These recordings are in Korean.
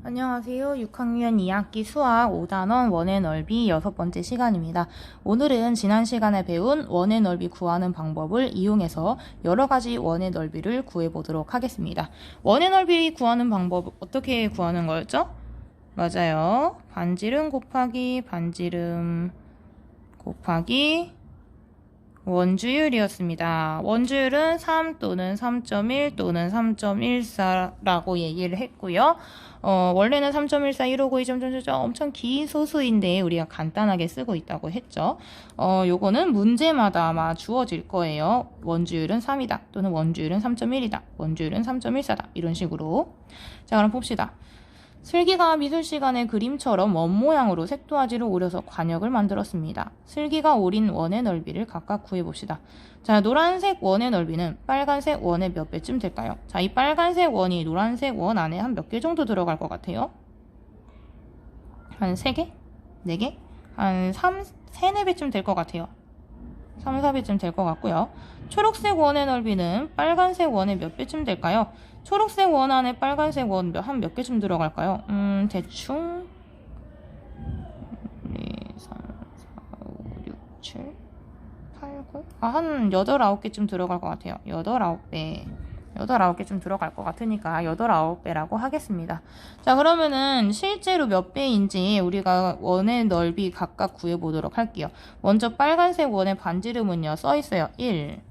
안녕하세요. 6학년 2학기 수학 5단원 원의 넓이 6번째 시간입니다. 오늘은 지난 시간에 배운 원의 넓이 구하는 방법을 이용해서 여러가지 원의 넓이를 구해보도록 하겠습니다. 원의 넓이 구하는 방법 어떻게 구하는 거였죠? 맞아요. 반지름 곱하기 반지름 곱하기 원주율이었습니다. 원주율은 3 또는 3.1 또는 3.14라고 얘기를 했고요. 원래는 3.14, 159, 2.0 엄청 긴 소수인데 우리가 간단하게 쓰고 있다고 했죠. 요거는 문제마다 아마 주어질 거예요. 원주율은 3이다 또는 원주율은 3.1이다. 원주율은 3.14다. 이런 식으로. 자, 그럼 봅시다. 슬기가 미술 시간에 그림처럼 원 모양으로 색도화지를 오려서 관역을 만들었습니다. 슬기가 오린 원의 넓이를 각각 구해봅시다. 자, 노란색 원의 넓이는 빨간색 원의 몇 배쯤 될까요? 자, 이 빨간색 원이 노란색 원 안에 한 몇 개 정도 들어갈 것 같아요? 한 3개? 4개? 한 3, 4배쯤 될 것 같아요. 3, 4배쯤 될 것 같고요. 초록색 원의 넓이는 빨간색 원의 몇 배쯤 될까요? 초록색 원 안에 빨간색 원 한 몇 개쯤 들어갈까요? 대충 2, 3, 4, 5, 6, 7, 8, 9 한 8, 9개쯤 들어갈 것 같아요. 8, 9배 8, 9개쯤 들어갈 것 같으니까 8, 9배라고 하겠습니다. 자, 그러면은 실제로 몇 배인지 우리가 원의 넓이 각각 구해보도록 할게요. 먼저 빨간색 원의 반지름은요, 써있어요. 1.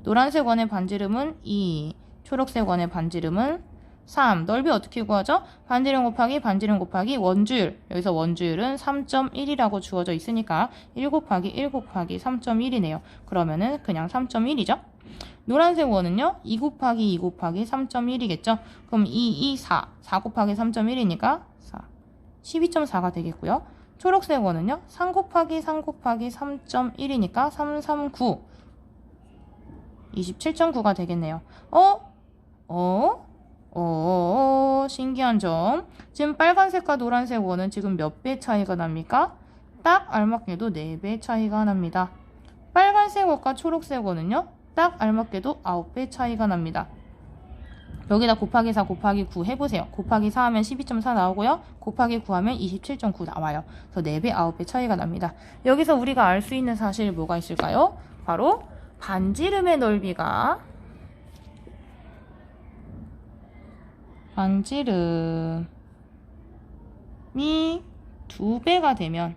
노란색 원의 반지름은 2. 초록색 원의 반지름은 3. 넓이 어떻게 구하죠? 반지름 곱하기 반지름 곱하기 원주율. 여기서 원주율은 3.1이라고 주어져 있으니까 1 곱하기 1 곱하기 3.1이네요. 그러면은 그냥 3.1이죠? 노란색 원은요? 2 곱하기 2 곱하기 3.1이겠죠? 그럼 2, 2, 4. 4 곱하기 3.1이니까 4. 12.4가 되겠고요. 초록색 원은요? 3 곱하기 3 곱하기 3.1이니까 3, 3, 9. 27.9가 되겠네요. 신기한 점. 지금 빨간색과 노란색 원은 지금 몇 배 차이가 납니까? 딱 알맞게도 4배 차이가 납니다. 빨간색 원과 초록색 원은요? 딱 알맞게도 9배 차이가 납니다. 여기다 곱하기 4 곱하기 9 해보세요. 곱하기 4 하면 12.4 나오고요. 곱하기 9 하면 27.9 나와요. 그래서 4배, 9배 차이가 납니다. 여기서 우리가 알 수 있는 사실 뭐가 있을까요? 바로 반지름의 넓이가 반지름이 2배가 되면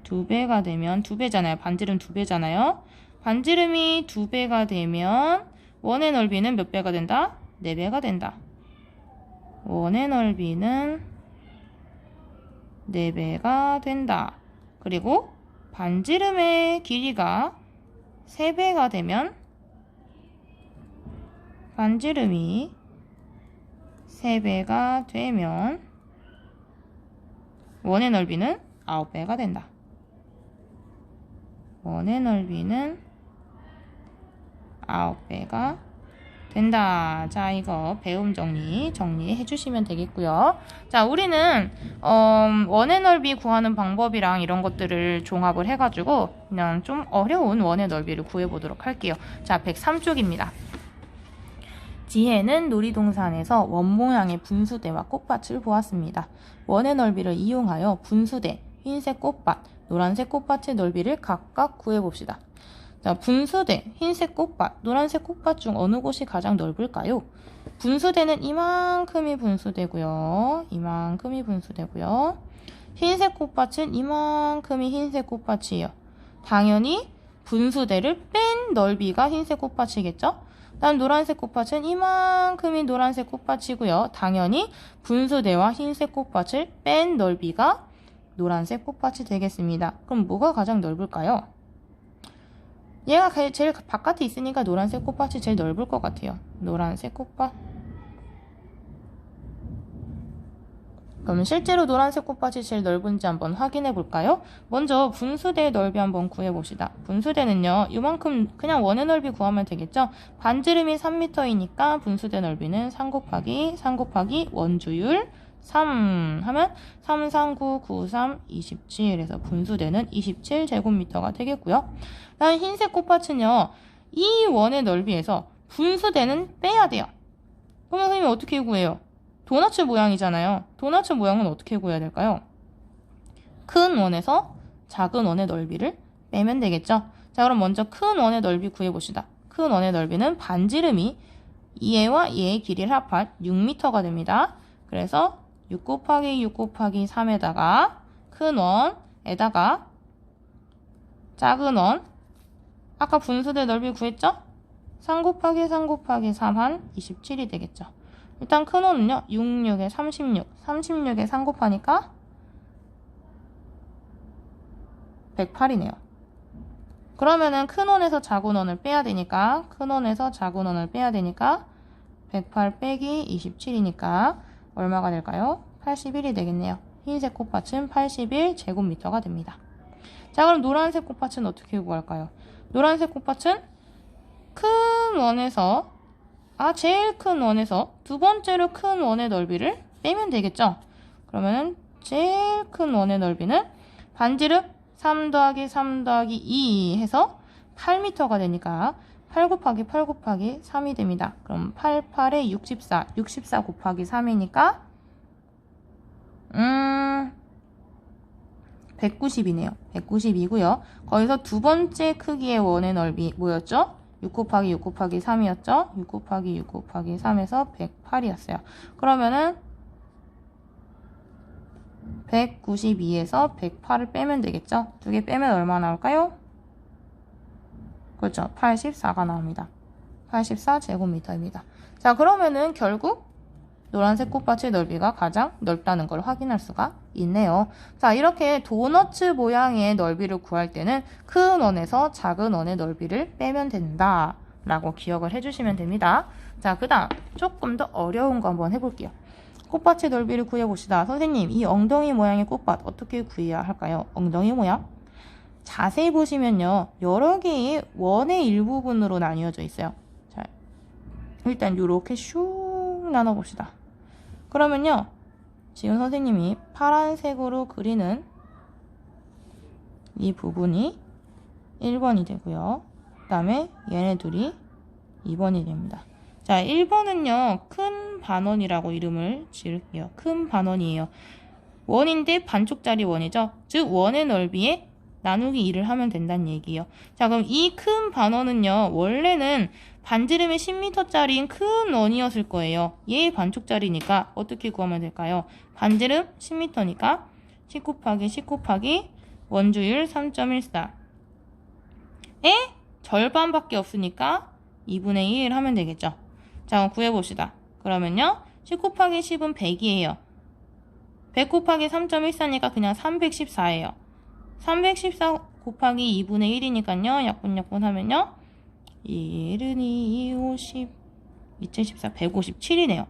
2배잖아요. 반지름 2배잖아요. 반지름이 2배가 되면 원의 넓이는 몇 배가 된다? 4배가 된다. 원의 넓이는 4배가 된다. 그리고 반지름의 길이가 3배가 되면 반지름이 3배가 되면 원의 넓이는 9배가 된다. 원의 넓이는 9배가 된다. 자, 이거 배움 정리해 주시면 되겠고요. 자, 우리는 원의 넓이 구하는 방법이랑 이런 것들을 종합을 해가지고 그냥 좀 어려운 원의 넓이를 구해보도록 할게요. 자, 103쪽입니다. 지혜는 놀이동산에서 원 모양의 분수대와 꽃밭을 보았습니다. 원의 넓이를 이용하여 분수대, 흰색 꽃밭, 노란색 꽃밭의 넓이를 각각 구해봅시다. 자, 분수대, 흰색 꽃밭, 노란색 꽃밭 중 어느 곳이 가장 넓을까요? 분수대는 이만큼이 분수대고요. 이만큼이 분수대고요. 흰색 꽃밭은 이만큼이 흰색 꽃밭이에요. 당연히 분수대를 뺀 넓이가 흰색 꽃밭이겠죠? 다음 노란색 꽃밭은 이만큼이 노란색 꽃밭이고요. 당연히 분수대와 흰색 꽃밭을 뺀 넓이가 노란색 꽃밭이 되겠습니다. 그럼 뭐가 가장 넓을까요? 얘가 제일 바깥에 있으니까 노란색 꽃밭이 제일 넓을 것 같아요. 노란색 꽃밭. 그럼 실제로 노란색 꽃밭이 제일 넓은지 한번 확인해 볼까요? 먼저 분수대의 넓이 한번 구해봅시다. 분수대는요, 이만큼 그냥 원의 넓이 구하면 되겠죠? 반지름이 3m이니까 분수대 넓이는 3 곱하기 원주율 3 하면 3, 3, 9, 9, 3, 27. 그래서 분수대는 27제곱미터가 되겠고요. 다음 흰색 꽃밭은요, 이 원의 넓이에서 분수대는 빼야 돼요. 그러면 선생님이 어떻게 구해요? 도너츠 모양이잖아요. 도너츠 모양은 어떻게 구해야 될까요? 큰 원에서 작은 원의 넓이를 빼면 되겠죠. 자, 그럼 먼저 큰 원의 넓이 구해봅시다. 큰 원의 넓이는 반지름이 얘와 얘의 길이를 합한 6m가 됩니다. 그래서 6 곱하기 6 곱하기 3에다가 큰 원에다가 작은 원, 아까 분수대 넓이 구했죠? 3 곱하기 3 곱하기 3 한 27이 되겠죠. 일단 큰 원은요, 66에 36, 36에 3 곱하니까 108이네요. 그러면은 큰 원에서 작은 원을 빼야 되니까, 큰 원에서 작은 원을 빼야 되니까 108 빼기 27이니까 얼마가 될까요? 81이 되겠네요. 흰색 꽃밭은 81 제곱미터가 됩니다. 자, 그럼 노란색 꽃밭은 어떻게 구할까요? 노란색 꽃밭은 큰 원에서, 제일 큰 원에서 두 번째로 큰 원의 넓이를 빼면 되겠죠? 그러면은 제일 큰 원의 넓이는 반지름 3 더하기 3 더하기 2 해서 8m가 되니까 8 곱하기 8 곱하기 3이 됩니다. 그럼 8, 8에 64, 64 곱하기 3이니까 190이네요. 190이고요. 거기서 두 번째 크기의 원의 넓이 뭐였죠? 6 곱하기 6 곱하기 3이었죠? 6 곱하기 6 곱하기 3에서 108이었어요. 그러면은 192에서 108을 빼면 되겠죠? 두 개 빼면 얼마 나올까요? 그렇죠. 84가 나옵니다. 84 제곱미터입니다. 자, 그러면은 결국 노란색 꽃밭의 넓이가 가장 넓다는 걸 확인할 수가 있네요. 자, 이렇게 도너츠 모양의 넓이를 구할 때는 큰 원에서 작은 원의 넓이를 빼면 된다 라고 기억을 해주시면 됩니다. 자, 그 다음 조금 더 어려운 거 한번 해볼게요. 꽃밭의 넓이를 구해봅시다. 선생님, 이 엉덩이 모양의 꽃밭 어떻게 구해야 할까요? 엉덩이 모양? 자세히 보시면요, 여러 개의 원의 일부분으로 나뉘어져 있어요. 자, 일단 이렇게 슉 나눠봅시다. 그러면요, 지금 선생님이 파란색으로 그리는 이 부분이 1번이 되고요. 그 다음에 얘네 둘이 2번이 됩니다. 자, 1번은요, 큰 반원이라고 이름을 지을게요. 큰 반원이에요. 원인데 반쪽짜리 원이죠. 즉, 원의 넓이에 나누기 2를 하면 된다는 얘기예요. 자, 그럼 이 큰 반원은요, 원래는 반지름이 10m짜리인 큰 원이었을 거예요. 얘 반쪽짜리니까 어떻게 구하면 될까요? 반지름 10m니까 10 곱하기 10 곱하기 원주율 3.14. 에? 절반밖에 없으니까 2분의 1 하면 되겠죠. 자, 그럼 구해봅시다. 그러면요, 10 곱하기 10은 100이에요. 100 곱하기 3.14니까 그냥 314예요. 314 곱하기 2분의 1이니까요. 약분 하면요. 1은 2, 50, 2014, 157이네요.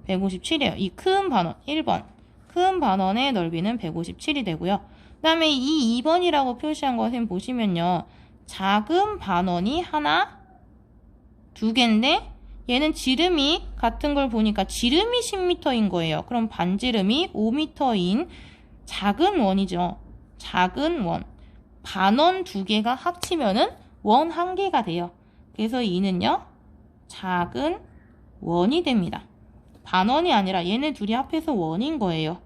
157이에요. 이 큰 반원, 1번. 큰 반원의 넓이는 157이 되고요. 그 다음에 이 2번이라고 표시한 것은 보시면요. 작은 반원이 하나, 두 개인데 얘는 지름이 같은 걸 보니까 지름이 10m인 거예요. 그럼 반지름이 5m인 작은 원이죠. 작은 원. 반원 두 개가 합치면은 원 한 개가 돼요. 그래서 이는요, 작은 원이 됩니다. 반원이 아니라 얘네 둘이 합해서 원인 거예요.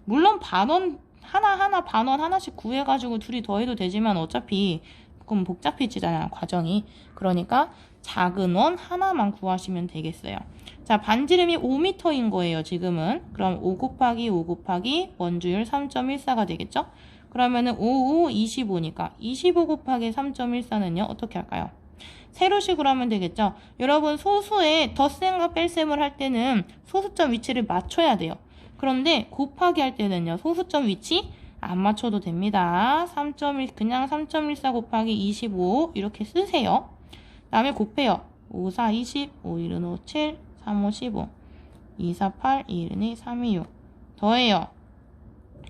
물론 반원 하나하나 반원 하나씩 구해가지고 둘이 더해도 되지만 어차피 그럼 복잡해지잖아요, 과정이. 그러니까 작은 원 하나만 구하시면 되겠어요. 자, 반지름이 5m인 거예요, 지금은. 그럼 5 곱하기 5 곱하기 원주율 3.14가 되겠죠? 그러면은 5, 5, 25니까 25 곱하기 3.14는요, 어떻게 할까요? 세로식으로 하면 되겠죠? 여러분, 소수의 덧셈과 뺄셈을 할 때는 소수점 위치를 맞춰야 돼요. 그런데 곱하기 할 때는요, 소수점 위치 안 맞춰도 됩니다. 3.1, 그냥 3.14 곱하기 25 이렇게 쓰세요. 그 다음에 곱해요. 5, 4, 20, 5, 1은 5, 7, 3, 5, 15, 2, 4, 8, 2, 1은 2, 3, 2, 6 더해요.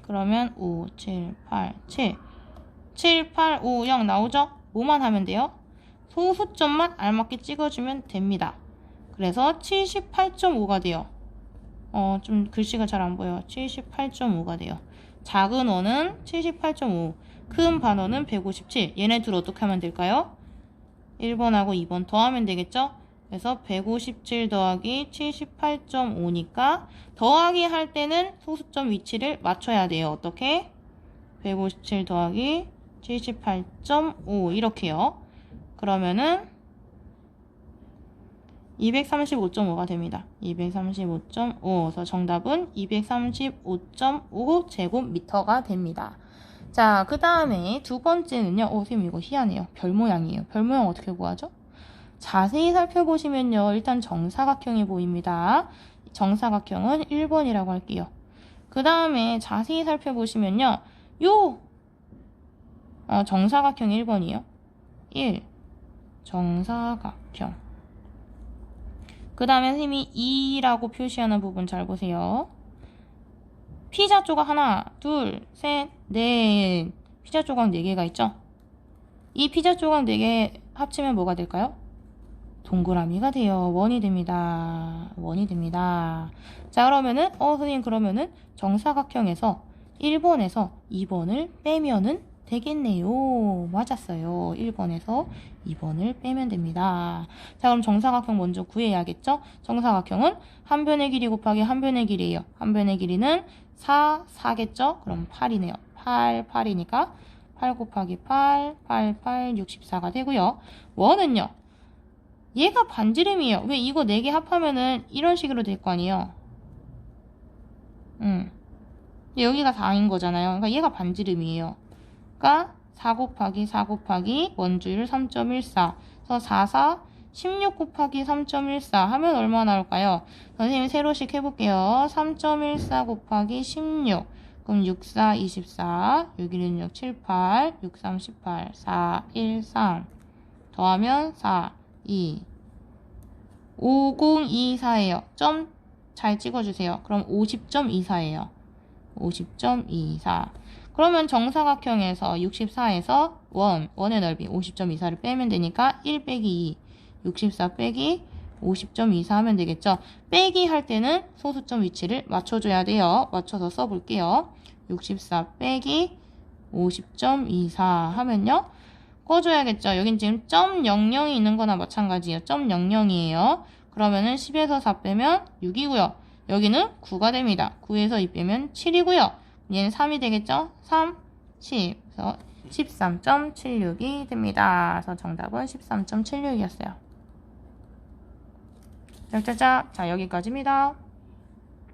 그러면 5, 7, 8, 7 7, 8, 5, 0 나오죠? 뭐만 하면 돼요? 소수점만 알맞게 찍어주면 됩니다. 그래서 78.5가 돼요. 좀 글씨가 잘 안 보여요. 78.5가 돼요. 작은 원은 78.5, 큰 반원은 157. 얘네 둘 어떻게 하면 될까요? 1번하고 2번 더하면 되겠죠? 그래서 157 더하기 78.5니까 더하기 할 때는 소수점 위치를 맞춰야 돼요. 어떻게? 157 더하기 78.5 이렇게요. 그러면은 235.5가 됩니다. 235.5. 그래서 정답은 235.5 제곱미터가 됩니다. 자, 그 다음에 두 번째는요. 선생님 이거 희한해요. 별 모양이에요. 별 모양 어떻게 구하죠? 자세히 살펴보시면요. 일단 정사각형이 보입니다. 정사각형은 1번이라고 할게요. 그 다음에 자세히 살펴보시면요. 정사각형 1번이요. 1. 정사각형. 그 다음에 선생님이 2라고 표시하는 부분 잘 보세요. 피자 조각 하나, 둘, 셋, 넷. 피자 조각 4개가 있죠? 이 피자 조각 4개 합치면 뭐가 될까요? 동그라미가 돼요. 원이 됩니다. 원이 됩니다. 자, 그러면은, 선생님, 그러면은 정사각형에서 1번에서 2번을 빼면은 되겠네요. 맞았어요. 1번에서 2번을 빼면 됩니다. 자, 그럼 정사각형 먼저 구해야겠죠? 정사각형은 한 변의 길이 곱하기 한 변의 길이에요. 한 변의 길이는 4겠죠? 그럼 8이네요. 8이니까 8 곱하기 8, 64가 되고요. 원은요. 얘가 반지름이에요. 왜 이거 4개 합하면은 이런 식으로 될 거 아니에요? 여기가 4인 거잖아요. 그러니까 얘가 반지름이에요. 그러니까 4 곱하기 4 곱하기 원주율 3.14. 그래서 4, 16 곱하기 3.14 하면 얼마 나올까요? 선생님 세로씩 해볼게요. 3.14 곱하기 16. 그럼 6, 4, 24. 6, 1, 6, 7, 8. 6, 3, 18. 4, 1, 3. 더하면 4, 2. 5024예요. 점 잘 찍어주세요. 그럼 50.24예요. 50.24. 그러면 정사각형에서 64에서 원의 넓이 50.24를 빼면 되니까 1 빼기 2, 64 빼기 50.24 하면 되겠죠. 빼기 할 때는 소수점 위치를 맞춰줘야 돼요. 맞춰서 써볼게요. 64 빼기 50.24 하면요. 꺼줘야겠죠. 여긴 지금 .00이 있는 거나 마찬가지예요. .00이에요. 그러면은 10에서 4 빼면 6이고요. 여기는 9가 됩니다. 9에서 2 빼면 7이고요. 얘는 3이 되겠죠? 3, 10. 그래서 13.76이 됩니다. 그래서 정답은 13.76이었어요. 짜자자. 자, 여기까지입니다.